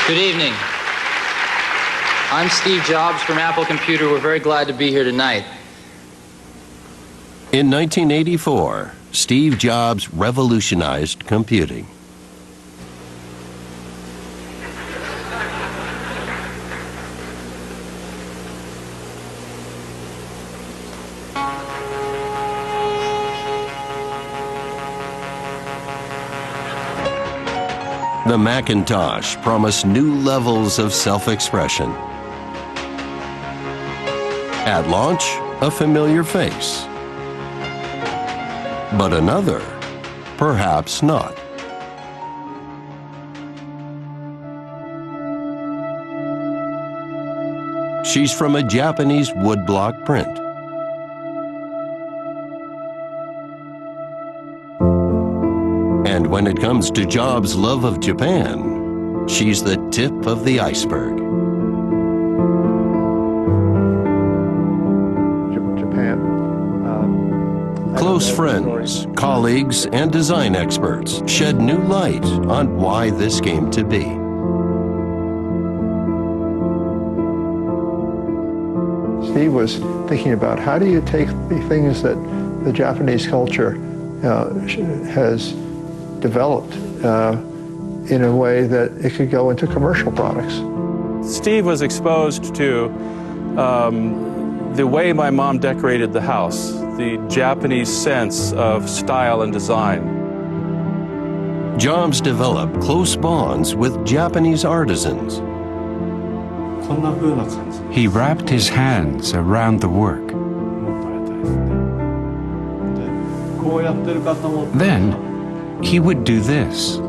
Good evening. I'm Steve Jobs from Apple Computer. We're very glad to be here tonight. In 1984, Steve Jobs revolutionized computing. The Macintosh promised new levels of self-expression. At launch, a familiar face. But another, perhaps not. She's from a Japanese woodblock print. And when it comes to Jobs' love of Japan, she's the tip of the iceberg. Close friends, colleagues, and design experts shed new light on why this came to be. Steve was thinking about how do you take the things that the Japanese culture has developed in a way that it could go into commercial products. Steve was exposed to the way my mom decorated the house, the Japanese sense of style and design. Jobs developed close bonds with Japanese artisans. He wrapped his hands around the work. Then he would do this.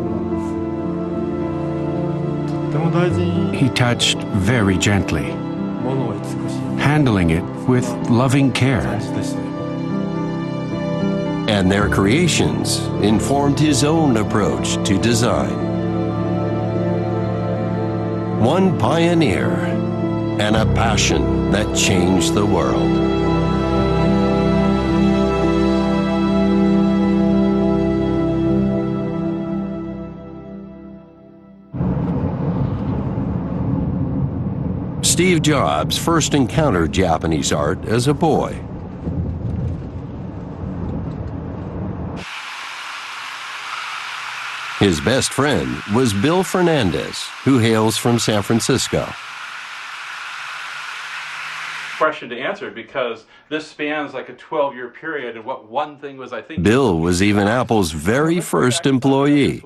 He touched very gently, handling it with loving care. And their creations informed his own approach to design. One pioneer and a passion that changed the world. Steve Jobs first encountered Japanese art as a boy. His best friend was Bill Fernandez, who hails from San Francisco. Question to answer, because this spans like a 12-year period, and what one thing was, I think... Bill was even Apple's very first employee.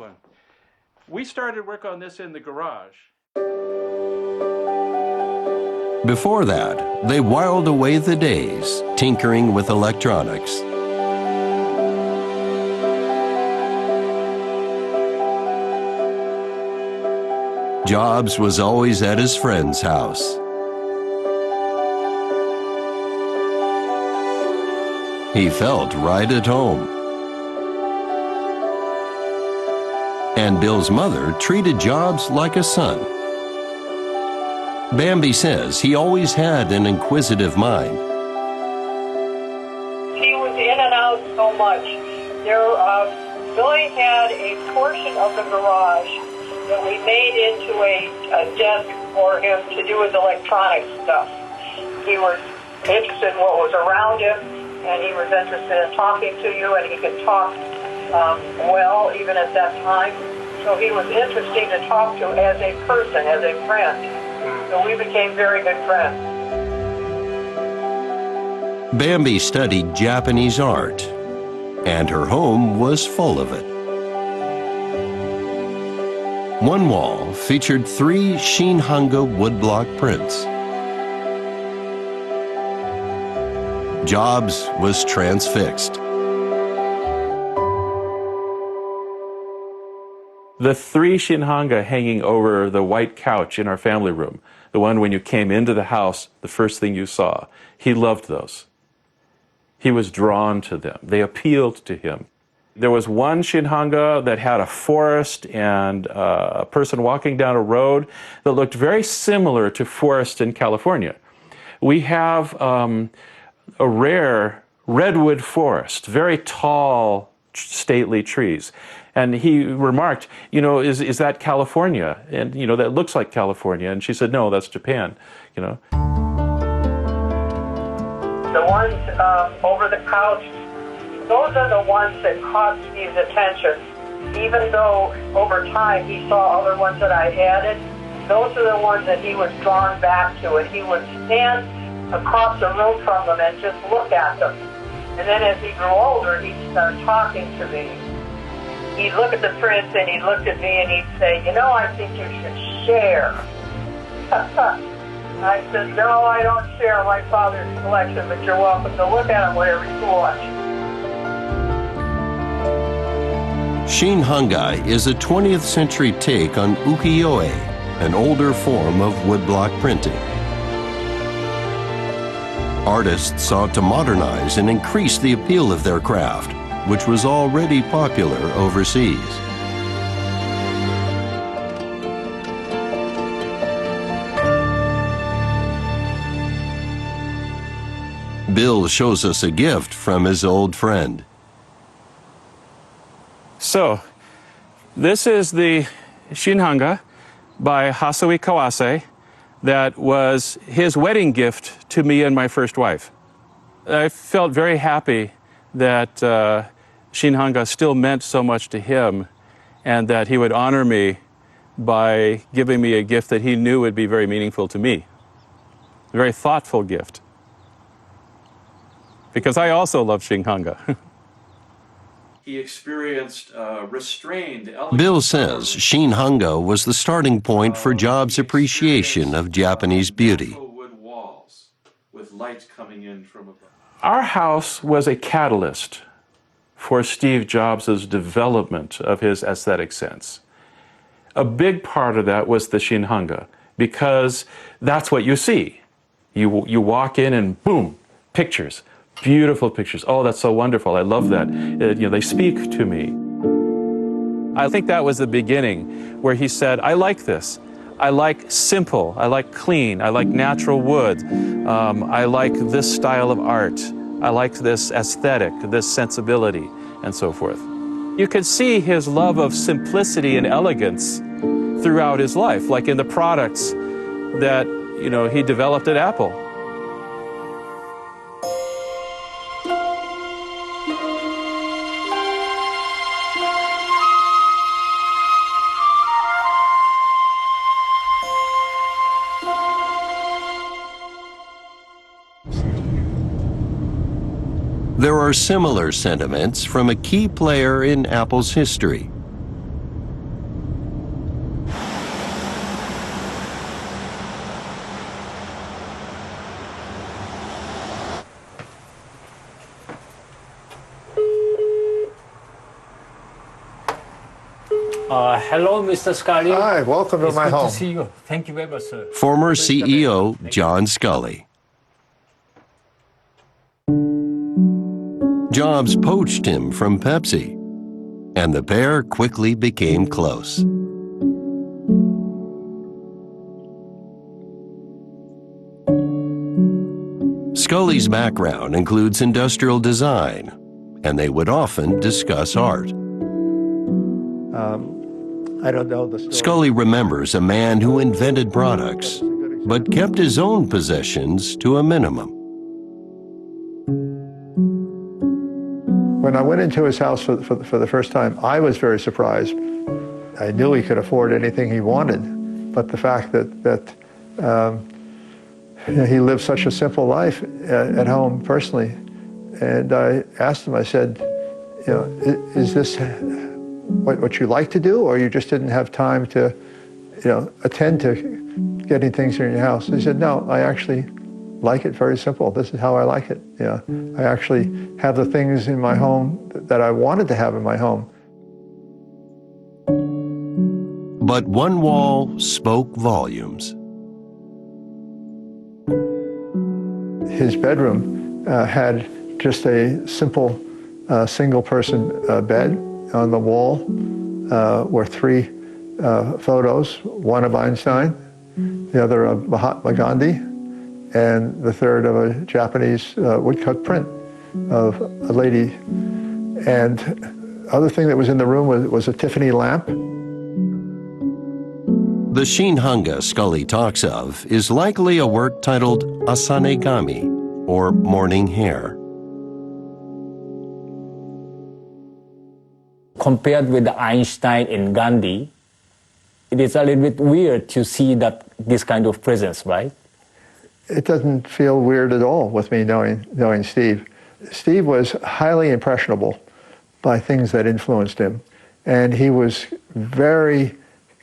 We started work on this in the garage. Before that, they whiled away the days tinkering with electronics. Jobs was always at his friend's house. He felt right at home. And Bill's mother treated Jobs like a son. Bambi says he always had an inquisitive mind. He was in and out so much. Billy had a portion of the garage that we made into a desk for him to do his electronic stuff. He was interested in what was around him, and he was interested in talking to you, and he could talk well even at that time. So he was interesting to talk to as a person, as a friend. So we became very good friends. Bambi studied Japanese art, and her home was full of it. One wall featured 3 Shinhanga woodblock prints. Jobs was transfixed. The 3 Shinhanga hanging over the white couch in our family room, the one when you came into the house, the first thing you saw, he loved those. He was drawn to them. They appealed to him. There was one Shinhanga that had a forest and a person walking down a road that looked very similar to forests in California. We have a rare redwood forest, very tall stately trees. And he remarked, you know, is that California? And, you know, that looks like California. And she said, no, that's Japan, you know. The ones over the couch, those are the ones that caught Steve's attention. Even though over time he saw other ones that I added, those are the ones that he was drawn back to. And he would stand across the room from them and just look at them. And then as he grew older, he'd start talking to me. He'd look at the prints and he'd look at me and he'd say, you know, I think you should share. I said, no, I don't share my father's collection, but you're welcome to look at them whenever you want. Shin Hangai is a 20th century take on ukiyo-e, an older form of woodblock printing. Artists sought to modernize and increase the appeal of their craft, which was already popular overseas. Bill shows us a gift from his old friend. So, this is the Shin Hanga by Hasui Kawase that was his wedding gift to me and my first wife. I felt very happy that Shin Hanga still meant so much to him and that he would honor me by giving me a gift that he knew would be very meaningful to me. A very thoughtful gift. Because I also love Shin Hanga. He experienced restrained. Bill says Shin Hanga was the starting point for Jobs' appreciation of Japanese beauty. Our house was a catalyst for Steve Jobs' development of his aesthetic sense. A big part of that was the Shin Hanga, because that's what you see. You walk in and boom, pictures. Beautiful pictures. Oh, that's so wonderful. I love that. You know, they speak to me. I think that was the beginning where he said, I like this. I like simple. I like clean. I like natural wood. I like this style of art. I like this aesthetic, this sensibility, and so forth. You could see his love of simplicity and elegance throughout his life, like in the products that, you know, he developed at Apple. There are similar sentiments from a key player in Apple's history. Hello, Mr. Scully. Hi, welcome to my home. Good to see you. Thank you very much, sir. Former CEO John Scully. Jobs poached him from Pepsi, and the pair quickly became close. Scully's background includes industrial design, and they would often discuss art. I don't know the story. Scully remembers a man who invented products, but kept his own possessions to a minimum. When I went into his house for the first time, I was very surprised. I knew he could afford anything he wanted, but the fact that he lived such a simple life at home personally. And I asked him, I said, you know, is this what you like to do, or you just didn't have time to, you know, attend to getting things in your house? He said, no, I actually like it very simple. This is how I like it. Yeah, I actually have the things in my home that I wanted to have in my home. But one wall spoke volumes. His bedroom had just a simple single-person bed. On the wall were three photos, one of Einstein, the other of Mahatma Gandhi, and the third of a Japanese woodcut print of a lady. And other thing that was in the room was a Tiffany lamp. The Shinhanga Scully talks of is likely a work titled Asanegami, or Morning Hair. Compared with Einstein and Gandhi, it is a little bit weird to see this kind of presence, right? It doesn't feel weird at all with me knowing Steve. Steve was highly impressionable by things that influenced him, and he was very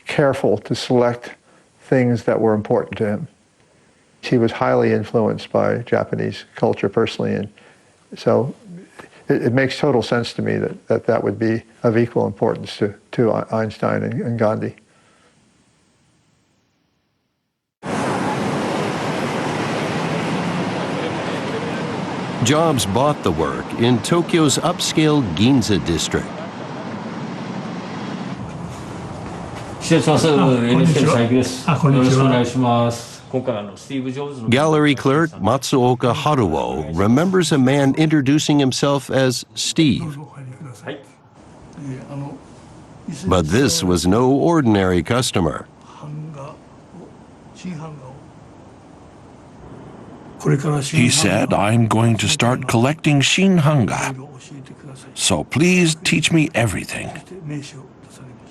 careful to select things that were important to him. He was highly influenced by Japanese culture personally, and so it makes total sense to me that would be of equal importance to Einstein and Gandhi. Jobs bought the work in Tokyo's upscale Ginza district. Gallery clerk Matsuoka Haruo remembers a man introducing himself as Steve. But this was no ordinary customer. He said, "I'm going to start collecting Shinhanga, so please teach me everything."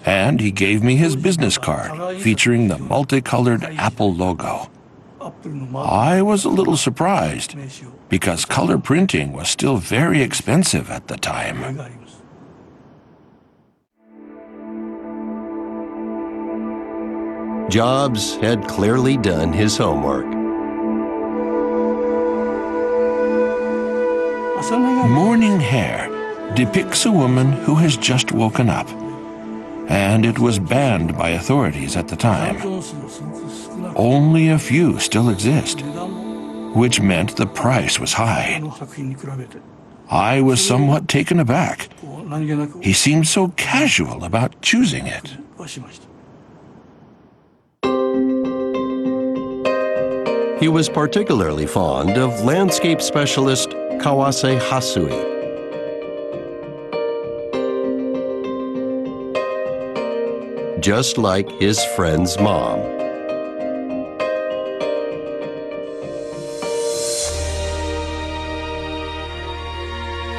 And he gave me his business card featuring the multicolored Apple logo. I was a little surprised because color printing was still very expensive at the time. Jobs had clearly done his homework. Morning Hair depicts a woman who has just woken up, and it was banned by authorities at the time. Only a few still exist, which meant the price was high. I was somewhat taken aback. He seemed so casual about choosing it. He was particularly fond of landscape specialist Kawase Hasui. Just like his friend's mom.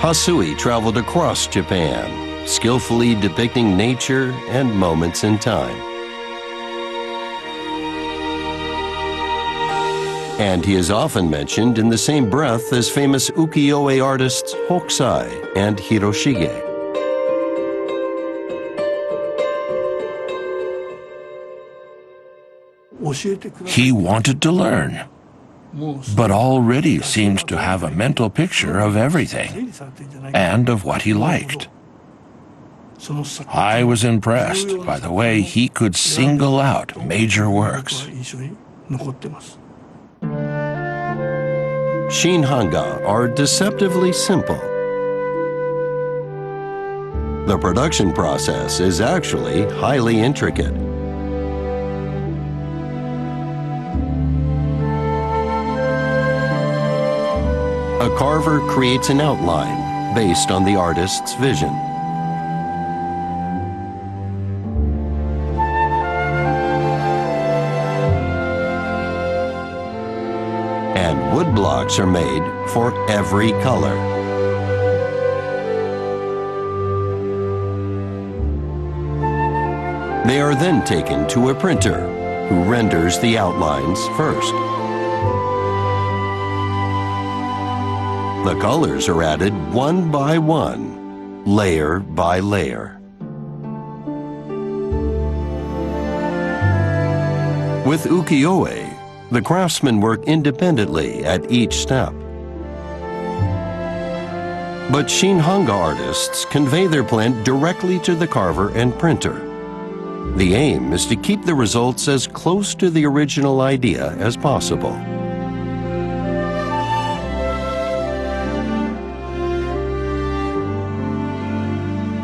Hasui traveled across Japan, skillfully depicting nature and moments in time. And he is often mentioned in the same breath as famous ukiyo-e artists Hokusai and Hiroshige. He wanted to learn, but already seemed to have a mental picture of everything and of what he liked. I was impressed by the way he could single out major works. Shinhanga are deceptively simple. The production process is actually highly intricate. A carver creates an outline based on the artist's vision. And wood blocks are made for every color. They are then taken to a printer, who renders the outlines first. The colors are added one by one, layer by layer. With ukiyo-e, the craftsmen work independently at each step. But Shinhanga artists convey their plan directly to the carver and printer. The aim is to keep the results as close to the original idea as possible.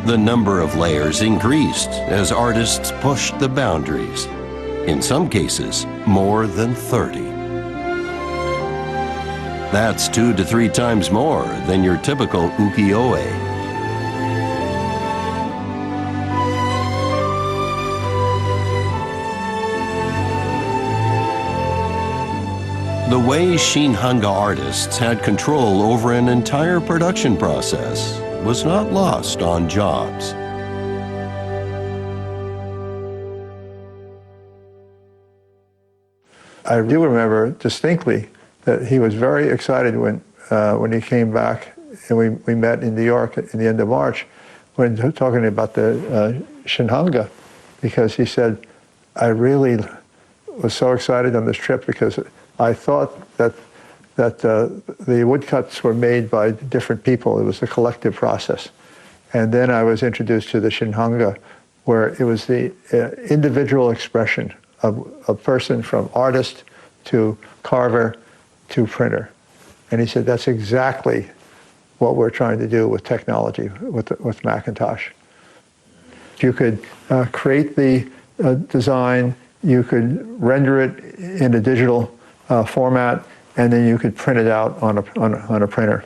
The number of layers increased as artists pushed the boundaries. In some cases, more than 30. That's 2 to 3 times more than your typical ukiyo-e. The way Shinhanga artists had control over an entire production process was not lost on Jobs. I do remember distinctly that he was very excited when he came back, and we met in New York at the end of March when talking about the Shinhanga, because he said, I really was so excited on this trip because I thought that the woodcuts were made by different people. It was a collective process. And then I was introduced to the Shinhanga, where it was the individual expression of a person from artist to carver to printer. And he said, that's exactly what we're trying to do with technology, with Macintosh. You could create the design, you could render it in a digital format, and then you could print it out on a printer.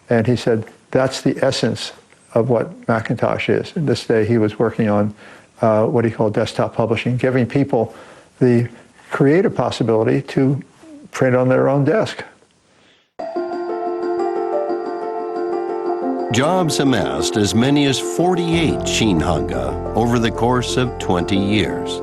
And he said, that's the essence of what Macintosh is. And this day he was working on what he called desktop publishing, giving people the creative possibility to print on their own desk. Jobs amassed as many as 48 Shinhanga over the course of 20 years.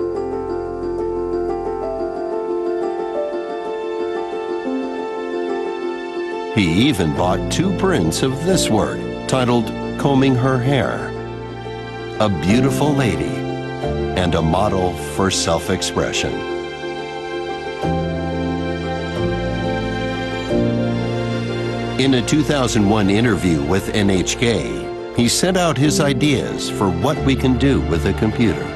He even bought 2 prints of this work, titled Combing Her Hair. A beautiful lady and a model for self-expression. In a 2001 interview with NHK, he set out his ideas for what we can do with a computer.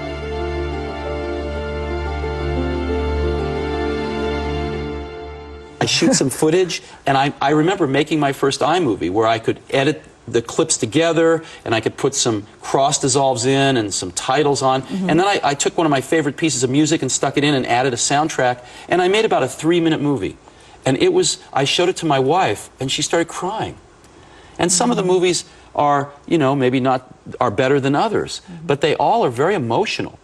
I shoot some footage, and I remember making my first iMovie where I could edit the clips together, and I could put some cross dissolves in and some titles on. And then I took one of my favorite pieces of music and stuck it in and added a soundtrack, and I made about a 3-minute movie. And I showed it to my wife, and she started crying. And some of the movies are, maybe are better than others, but they all are very emotional.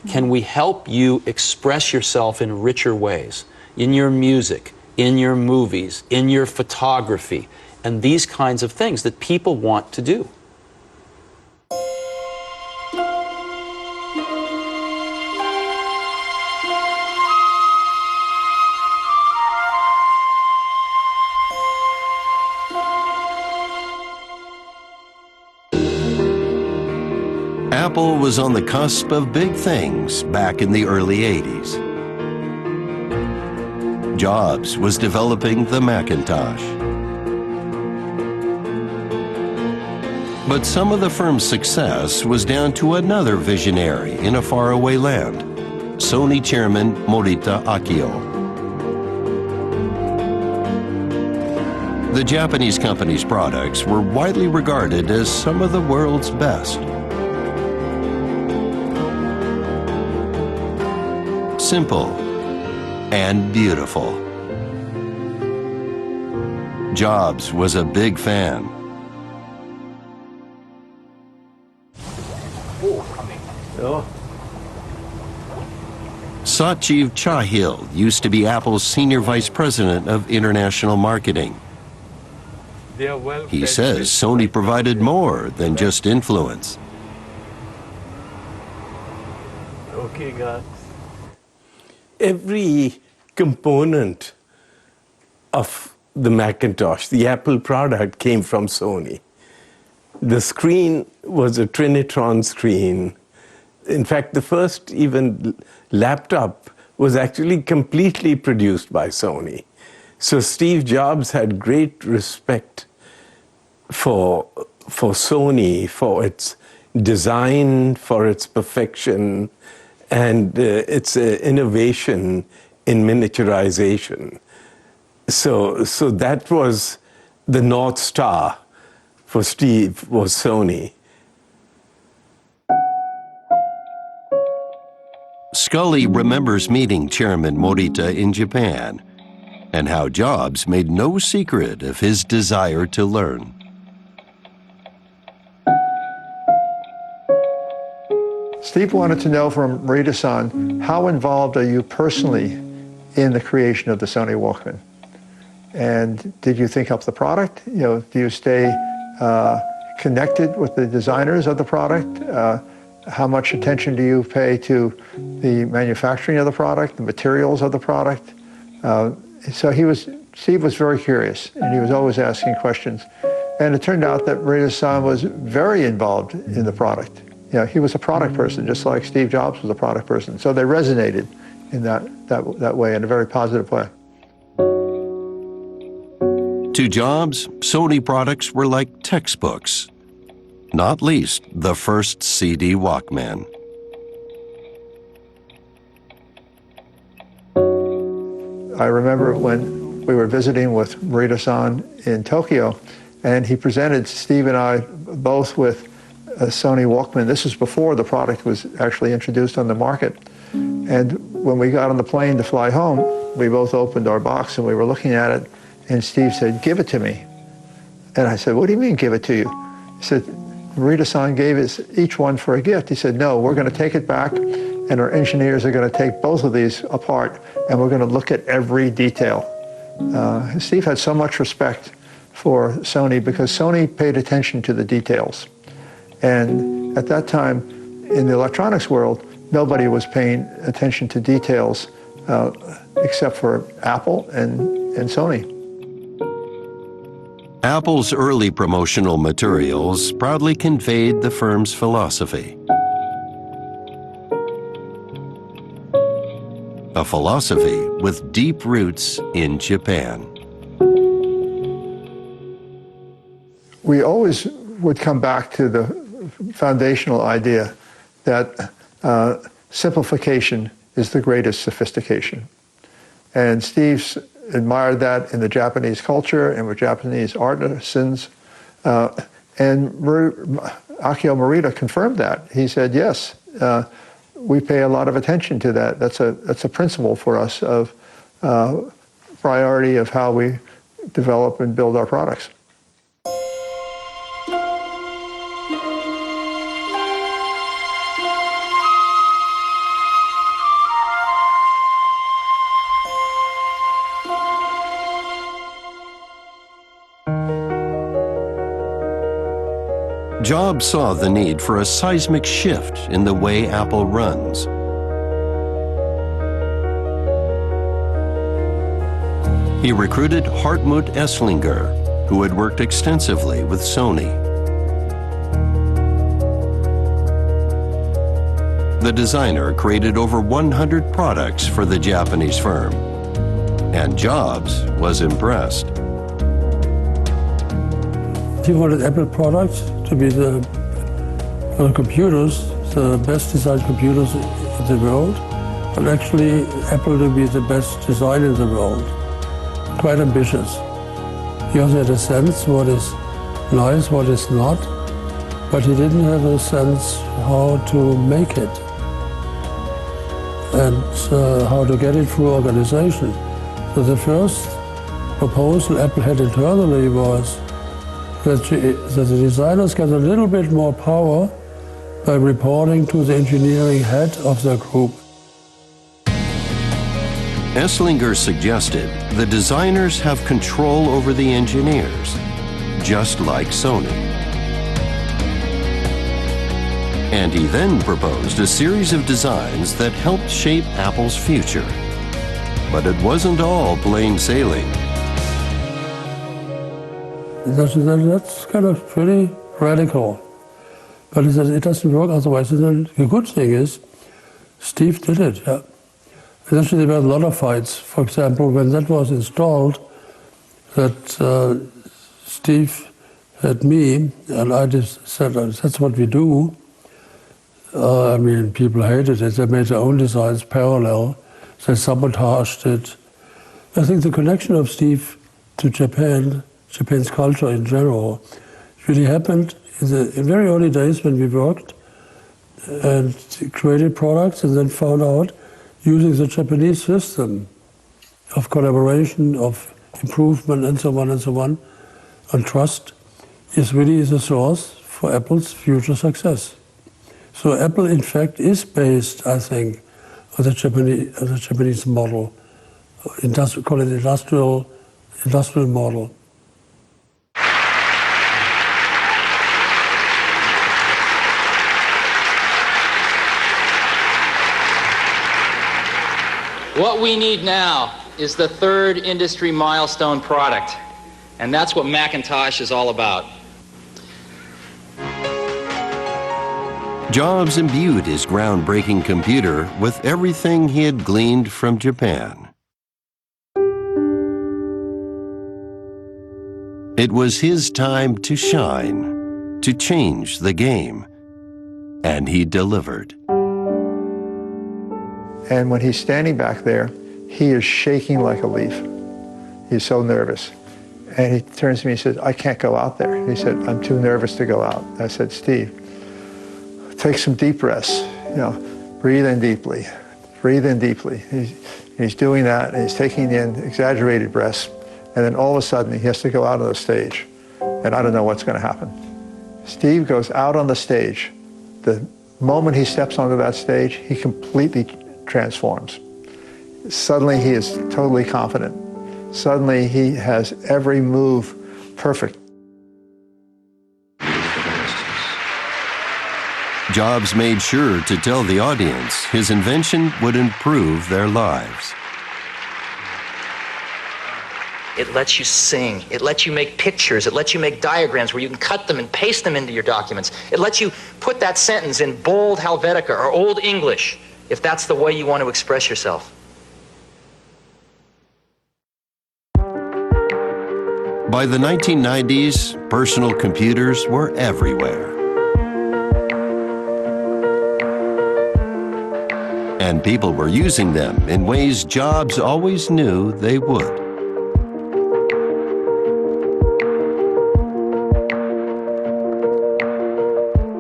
Can we help you express yourself in richer ways? In your music, in your movies, in your photography, and these kinds of things that people want to do. Apple was on the cusp of big things back in the early 80s. Jobs was developing the Macintosh. But some of the firm's success was down to another visionary in a faraway land, Sony chairman Morita Akio. The Japanese company's products were widely regarded as some of the world's best. Simple and beautiful. Jobs was a big fan. Sachiv Chahil used to be Apple's senior vice president of international marketing. He says Sony provided more than just influence. Okay, guys. Every component of the Macintosh, the Apple product, came from Sony. The screen was a Trinitron screen. In fact, the first even laptop was actually completely produced by Sony. So Steve Jobs had great respect for Sony, for its design, for its perfection, and its innovation in miniaturization. So that was the North Star for Steve, was Sony. Scully remembers meeting Chairman Morita in Japan and how Jobs made no secret of his desire to learn. Steve wanted to know from Morita-san, how involved are you personally in the creation of the Sony Walkman. And did you think up the product? You know, do you stay connected with the designers of the product? How much attention do you pay to the manufacturing of the product, the materials of the product? So Steve was very curious, and he was always asking questions. And it turned out that Morita-san was very involved in the product. You know, he was a product person, just like Steve Jobs was a product person. So they resonated in that way, in a very positive way. To Jobs, Sony products were like textbooks, not least the first CD Walkman. I remember when we were visiting with Morita-san in Tokyo, and he presented Steve and I both with a Sony Walkman. This was before the product was actually introduced on the market. And when we got on the plane to fly home, we both opened our box and we were looking at it, and Steve said, "Give it to me." And I said, "What do you mean, give it to you?" He said, "Morita-san gave us each one for a gift." He said, "No, we're going to take it back, and our engineers are going to take both of these apart, and we're going to look at every detail." Steve had so much respect for Sony because Sony paid attention to the details. And at that time, in the electronics world, nobody was paying attention to details except for Apple and Sony. Apple's early promotional materials proudly conveyed the firm's philosophy. A philosophy with deep roots in Japan. We always would come back to the foundational idea that simplification is the greatest sophistication. And Steve admired that in the Japanese culture and with Japanese artisans. And Akio Morita confirmed that. He said, yes, we pay a lot of attention to that. That's a principle for us of priority of how we develop and build our products. Jobs saw the need for a seismic shift in the way Apple runs. He recruited Hartmut Esslinger, who had worked extensively with Sony. The designer created over 100 products for the Japanese firm, and Jobs was impressed. He wanted Apple products to be the computers, the best designed computers in the world, and actually Apple to be the best design in the world. Quite ambitious. He also had a sense what is nice, what is not, but he didn't have a sense how to make it and how to get it through organization. So the first proposal Apple had internally was that the designers get a little bit more power by reporting to the engineering head of their group. Esslinger suggested the designers have control over the engineers, just like Sony. And he then proposed a series of designs that helped shape Apple's future. But it wasn't all plain sailing. That's kind of pretty radical. But he said it doesn't work otherwise. And the good thing is, Steve did it. Yeah. And actually, there were a lot of fights. For example, when that was installed, that Steve had me, and I just said, that's what we do. I mean, people hated it. They made their own designs parallel. They sabotaged it. I think the connection of Steve to Japan's culture in general, really happened in the very early days when we worked and created products and then found out using the Japanese system of collaboration, of improvement and so on, and trust is really the source for Apple's future success. So Apple, in fact, is based, I think, on the Japanese model call it industrial model. What we need now is the third industry milestone product, and that's what Macintosh is all about. Jobs imbued his groundbreaking computer with everything he had gleaned from Japan. It was his time to shine, to change the game, and he delivered. And when he's standing back there, he is shaking like a leaf. He's so nervous. And he turns to me and says, I can't go out there. He said, I'm too nervous to go out. I said, Steve, take some deep breaths. Breathe in deeply. Breathe in deeply. He's doing that, and he's taking in exaggerated breaths. And then all of a sudden, he has to go out on the stage. And I don't know what's going to happen. Steve goes out on the stage. The moment he steps onto that stage, he completely transforms. Suddenly he is totally confident. Suddenly he has every move perfect. Jobs made sure to tell the audience his invention would improve their lives. It lets you sing. It lets you make pictures. It lets you make diagrams where you can cut them and paste them into your documents. It lets you put that sentence in bold Helvetica or Old English, if that's the way you want to express yourself. By the 1990s, personal computers were everywhere. And people were using them in ways Jobs always knew they would.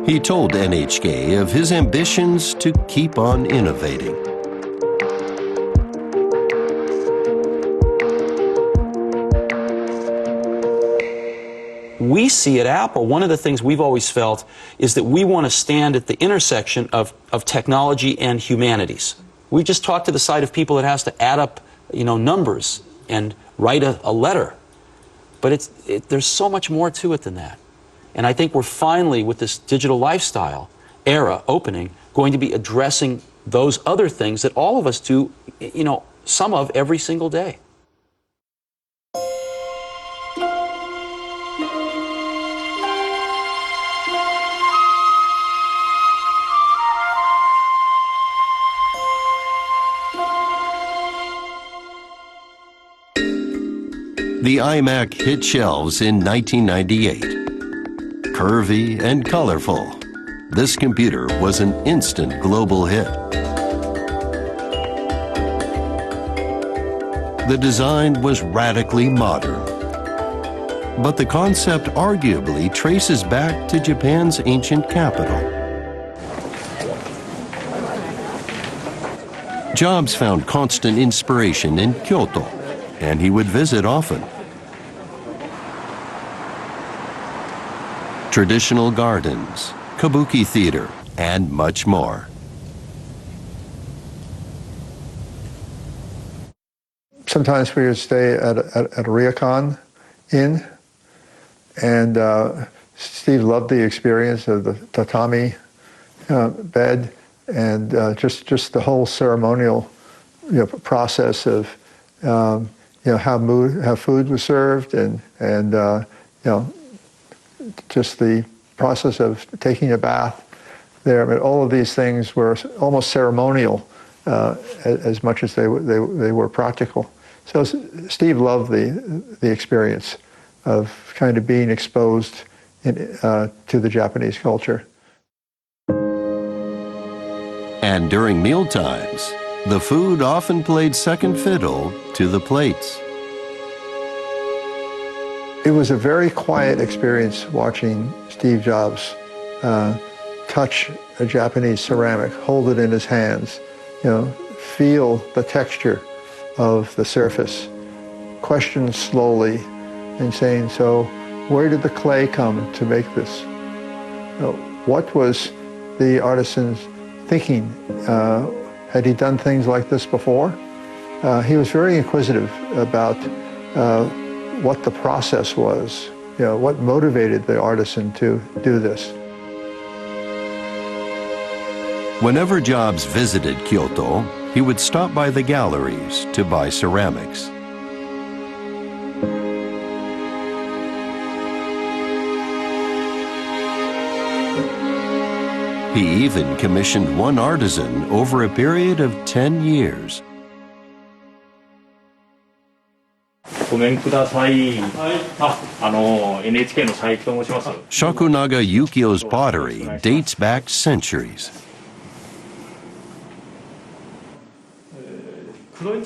He told NHK of his ambitions to keep on innovating. We see at Apple, one of the things we've always felt is that we want to stand at the intersection of technology and humanities. We just talked to the side of people that has to add up, numbers and write a letter. But there's so much more to it than that. And I think we're finally, with this digital lifestyle era opening, going to be addressing those other things that all of us do, some of every single day. The iMac hit shelves in 1998. Curvy and colorful, this computer was an instant global hit. The design was radically modern, but the concept arguably traces back to Japan's ancient capital. Jobs found constant inspiration in Kyoto, and he would visit often. Traditional gardens, kabuki theater, and much more. Sometimes we would stay at a ryokan inn, and Steve loved the experience of the tatami bed and just the whole ceremonial process of how food was served and just the process of taking a bath there. I mean, all of these things were almost ceremonial as much as they were practical. So Steve loved the experience of kind of being exposed to the Japanese culture. And during meal times, the food often played second fiddle to the plates. It was a very quiet experience watching Steve Jobs touch a Japanese ceramic, hold it in his hands, feel the texture of the surface, question slowly and saying, so where did the clay come to make this? What was the artisan's thinking? Had he done things like this before? he was very inquisitive about what the process was, what motivated the artisan to do this. Whenever Jobs visited Kyoto, he would stop by the galleries to buy ceramics. He even commissioned one artisan over a period of 10 years. ごめんください。NHK の佐伯と申します。 Shakunaga Yukio's pottery dates back centuries.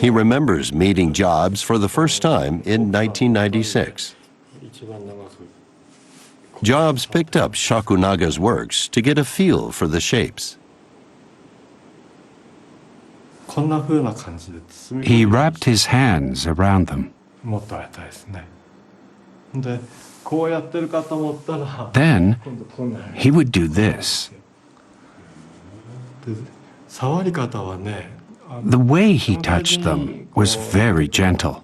He remembers meeting Jobs for the first time in 1996. Jobs picked up Shakunaga's works to get a feel for the shapes. He wrapped his hands around them. Then he would do this. The way he touched them was very gentle.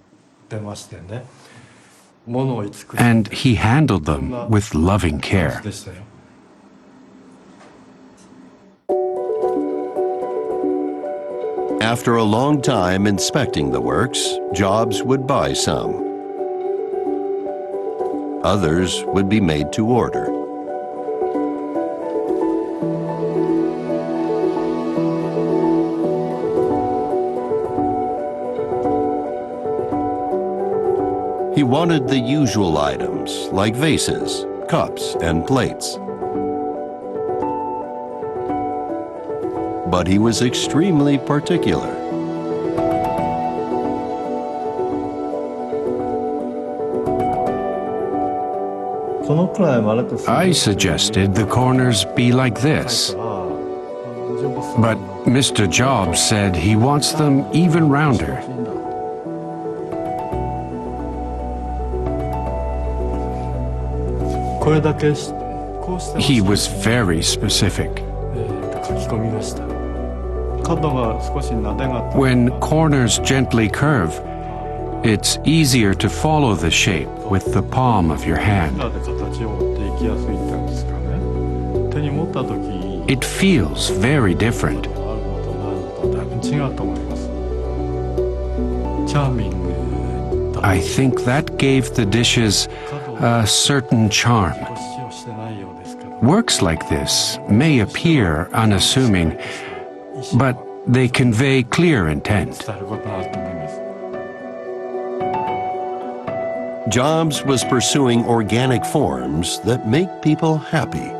And he handled them with loving care. After a long time inspecting the works, Jobs would buy some. Others would be made to order. He wanted the usual items like vases, cups, and plates. But he was extremely particular. I suggested the corners be like this. But Mr. Jobs said he wants them even rounder. He was very specific. When corners gently curve, it's easier to follow the shape with the palm of your hand. It feels very different. I think that gave the dishes a certain charm. Works like this may appear unassuming, but they convey clear intent. Jobs was pursuing organic forms that make people happy.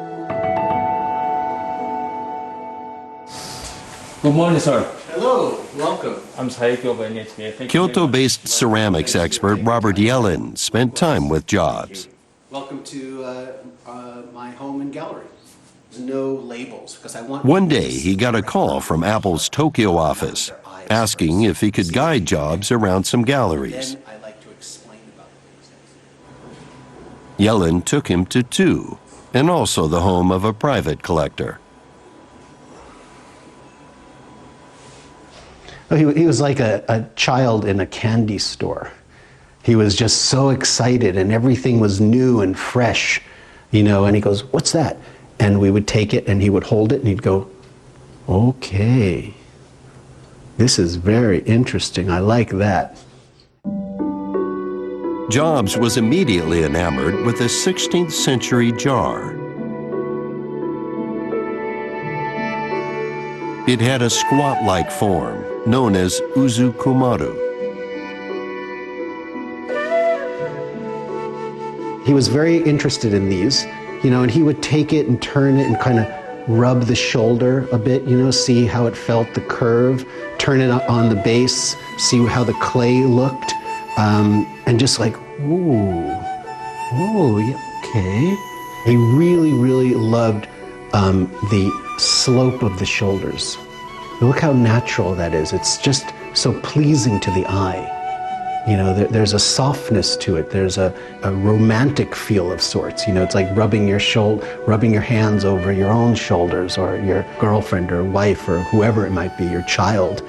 Good morning, sir. Hello, welcome. I'm Saiki of NHK. Kyoto-based ceramics expert Robert Yellen spent time with Jobs. Welcome to my home and gallery. There's no labels because I want. One day he got a call from Apple's Tokyo office asking if he could guide Jobs around some galleries. Then I like to explain about things. Yellen took him to two, and also the home of a private collector. He was like a child in a candy store. He was just so excited and everything was new and fresh, and he goes, "What's that?" And we would take it and he would hold it and he'd go, "Okay, this is very interesting. I like that." Jobs was immediately enamored with a 16th century jar. It had a squat-like form, known as uzukumaru. He was very interested in these, and he would take it and turn it and kind of rub the shoulder a bit, see how it felt, the curve, turn it on the base, see how the clay looked, and just like, ooh, yeah, okay. He really, really loved the slope of the shoulders. Look how natural that is. It's just so pleasing to the eye. There's a softness to it. There's a romantic feel of sorts. It's like rubbing your hands over your own shoulders, or your girlfriend or wife or whoever it might be, your child.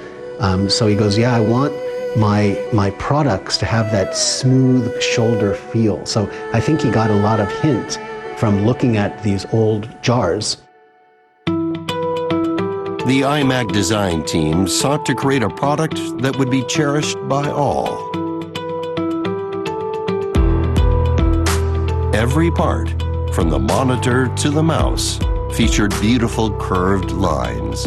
So he goes, yeah, I want my products to have that smooth shoulder feel. So I think he got a lot of hint from looking at these old jars. The iMac design team sought to create a product that would be cherished by all. Every part, from the monitor to the mouse, featured beautiful curved lines.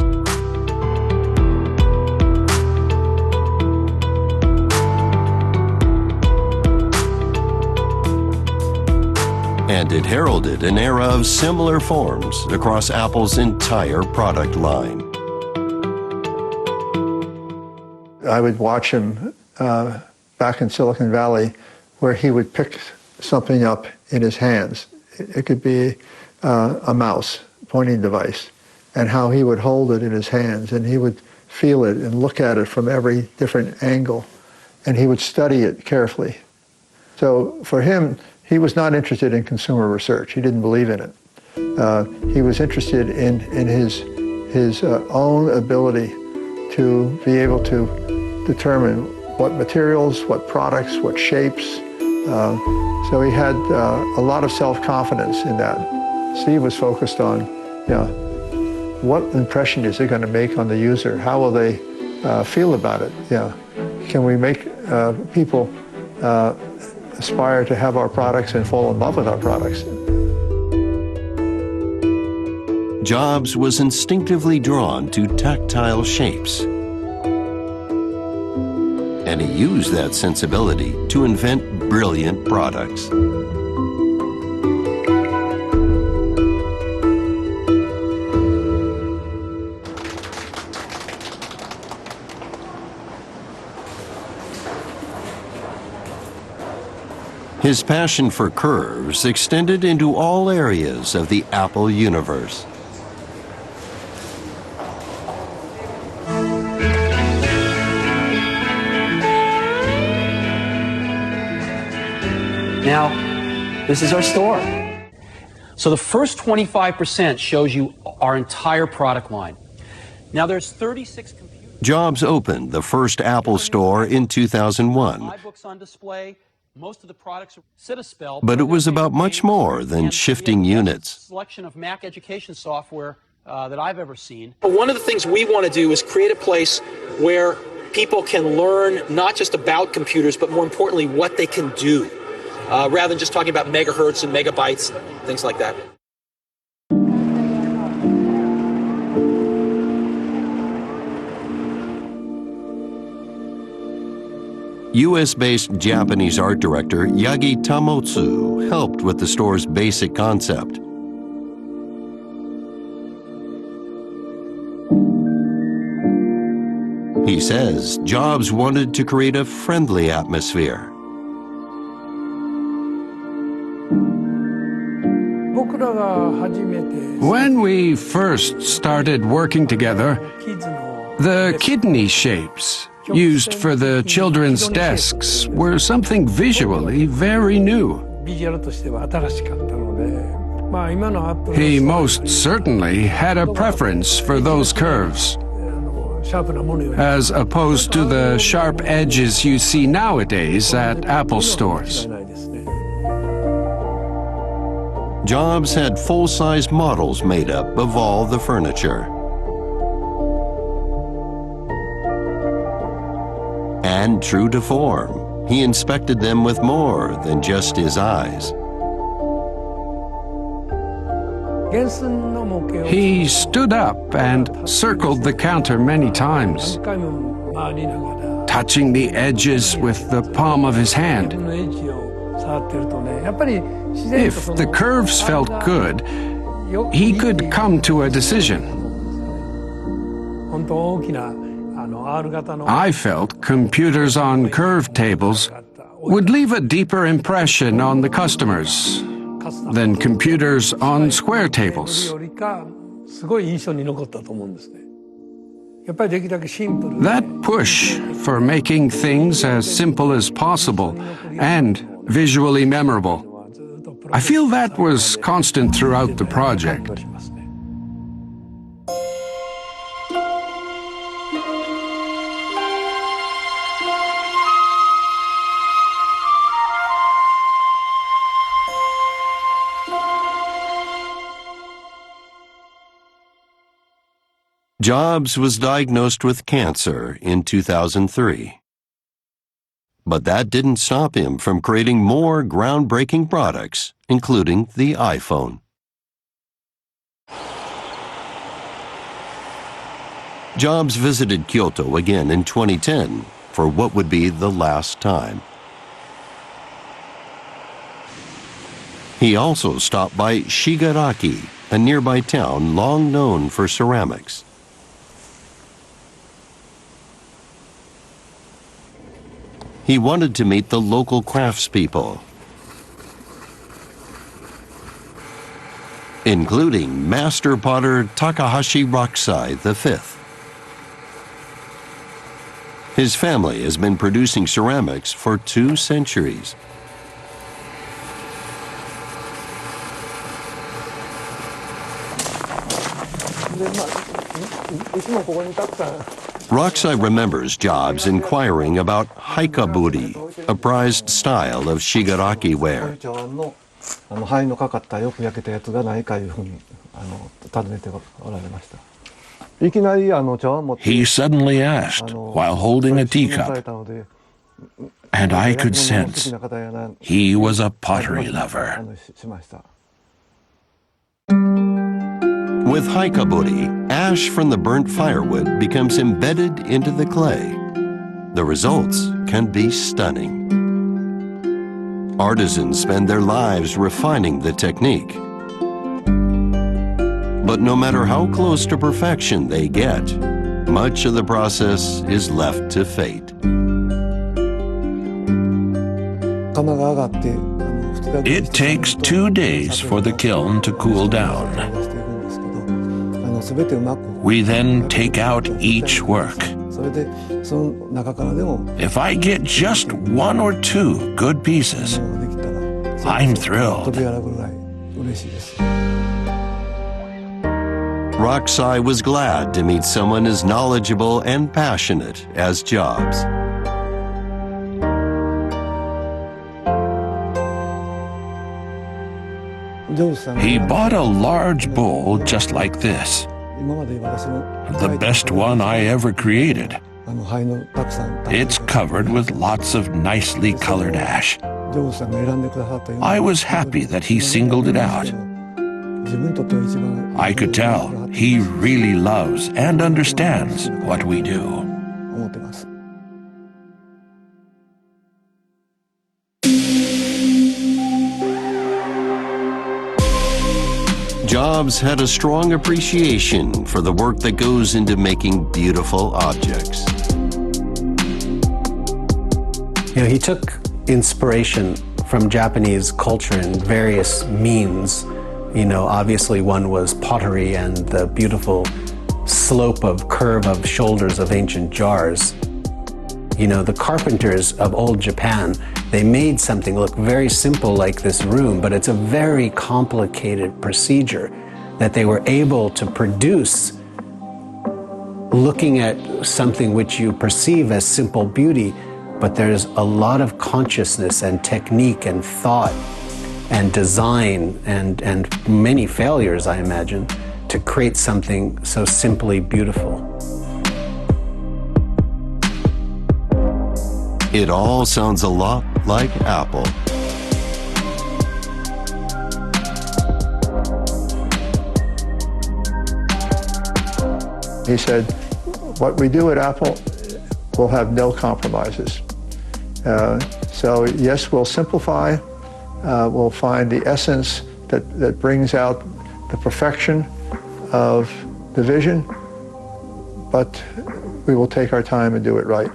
And it heralded an era of similar forms across Apple's entire product line. I would watch him back in Silicon Valley, where he would pick something up in his hands. It could be a mouse, pointing device, and how he would hold it in his hands, and he would feel it and look at it from every different angle, and he would study it carefully. So for him, he was not interested in consumer research. He didn't believe in it. He was interested in his own ability to be able to determine what materials, what products, what shapes. So he had a lot of self-confidence in that. Steve was focused on, what impression is it going to make on the user? How will they feel about it? Can we make people aspire to have our products and fall in love with our products? Jobs was instinctively drawn to tactile shapes. And he used that sensibility to invent brilliant products. His passion for curves extended into all areas of the Apple universe. Now, this is our store. So the first 25% shows you our entire product line. Now there's 36 computers. Jobs opened the first Apple store in 2001. iBooks on display. Most of the products are Citaspell. But it was about much more than shifting units. Selection of Mac education software that I've ever seen. But one of the things we want to do is create a place where people can learn not just about computers, but more importantly, what they can do, rather than just talking about megahertz and megabytes, things like that. US-based Japanese art director Yagi Tamotsu helped with the store's basic concept. He says Jobs wanted to create a friendly atmosphere. When we first started working together, the kidney shapes used for the children's desks were something visually very new. He most certainly had a preference for those curves, as opposed to the sharp edges you see nowadays at Apple stores. Jobs had full-size models made up of all the furniture. And true to form, he inspected them with more than just his eyes. He stood up and circled the counter many times, touching the edges with the palm of his hand. If the curves felt good, he could come to a decision. I felt computers on curved tables would leave a deeper impression on the customers than computers on square tables. That push for making things as simple as possible and visually memorable, I feel that was constant throughout the project. Jobs was diagnosed with cancer in 2003. But that didn't stop him from creating more groundbreaking products, including the iPhone. Jobs visited Kyoto again in 2010 for what would be the last time. He also stopped by Shigaraki, a nearby town long known for ceramics. He wanted to meet the local craftspeople, including master potter Takahashi Rokusai V. His family has been producing ceramics for 2 centuries. Rokusai remembers Jobs inquiring about haikaburi, a prized style of Shigaraki ware. He suddenly asked while holding a teacup, and I could sense he was a pottery lover. With haikaburi, ash from the burnt firewood becomes embedded into the clay. The results can be stunning. Artisans spend their lives refining the technique. But no matter how close to perfection they get, much of the process is left to fate. It takes 2 days for the kiln to cool down. We then take out each work. If I get just 1 or 2 good pieces, I'm thrilled. Rokusai was glad to meet someone as knowledgeable and passionate as Jobs. He bought a large bowl just like this, the best one I ever created. It's covered with lots of nicely colored ash. I was happy that he singled it out. I could tell he really loves and understands what we do. Jobs had a strong appreciation for the work that goes into making beautiful objects. You know, he took inspiration from Japanese culture in various means. You know, obviously one was pottery and the beautiful curve of shoulders of ancient jars. You know, the carpenters of old Japan, they made something look very simple like this room, but it's a very complicated procedure that they were able to produce looking at something which you perceive as simple beauty, but there's a lot of consciousness and technique and thought and design and many failures, I imagine, to create something so simply beautiful. It all sounds a lot like Apple. He said, what we do at Apple will have no compromises. So yes, we'll simplify, we'll find the essence that brings out the perfection of the vision, but we will take our time and do it right.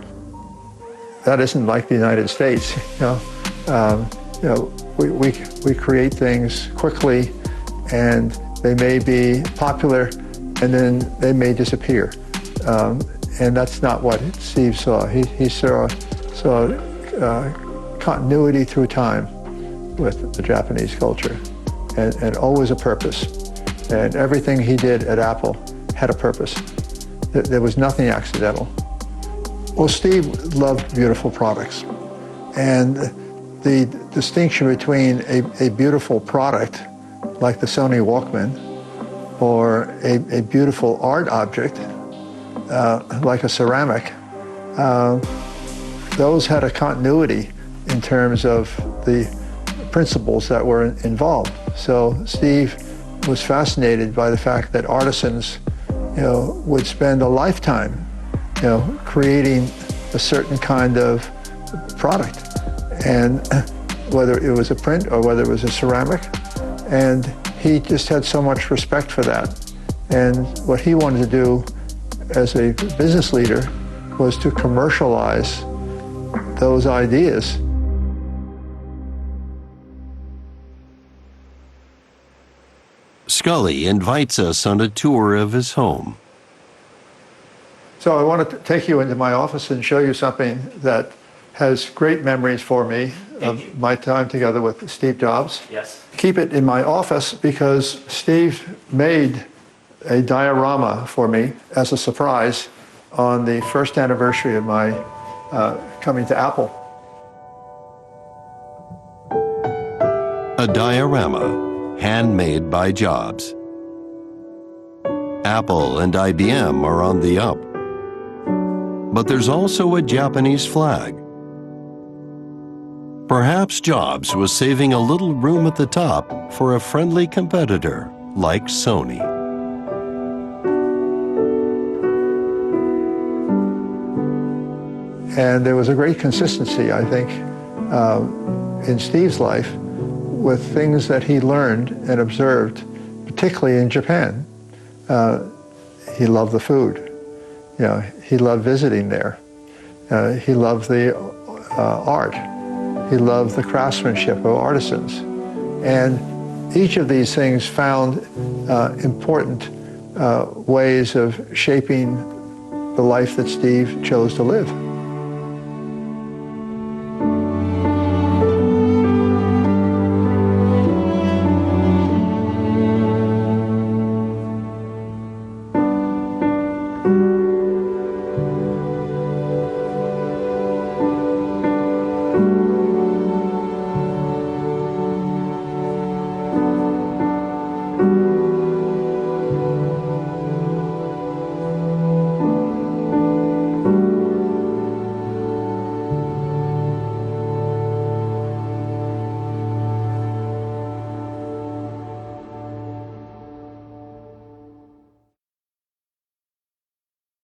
That isn't like the United States, we create things quickly, and they may be popular, and then they may disappear, and that's not what Steve saw. He saw continuity through time with the Japanese culture, and always a purpose. And everything he did at Apple had a purpose. There was nothing accidental. Well, Steve loved beautiful products, and the distinction between a beautiful product, like the Sony Walkman, or a beautiful art object, like a ceramic, those had a continuity in terms of the principles that were involved. So Steve was fascinated by the fact that artisans, would spend a lifetime, creating a certain kind of product, and whether it was a print or whether it was a ceramic, and he just had so much respect for that. And what he wanted to do as a business leader was to commercialize those ideas. Scully invites us on a tour of his home. So I want to take you into my office and show you something that has great memories for me of my time together with Steve Jobs. Yes. Keep it in my office because Steve made a diorama for me as a surprise on the first anniversary of my coming to Apple. A diorama, handmade by Jobs. Apple and IBM are on the up. But there's also a Japanese flag. Perhaps Jobs was saving a little room at the top for a friendly competitor like Sony. And there was a great consistency, I think, in Steve's life with things that he learned and observed, particularly in Japan. He loved the food. He loved visiting there. He loved the art. He loved the craftsmanship of artisans. And each of these things found important ways of shaping the life that Steve chose to live.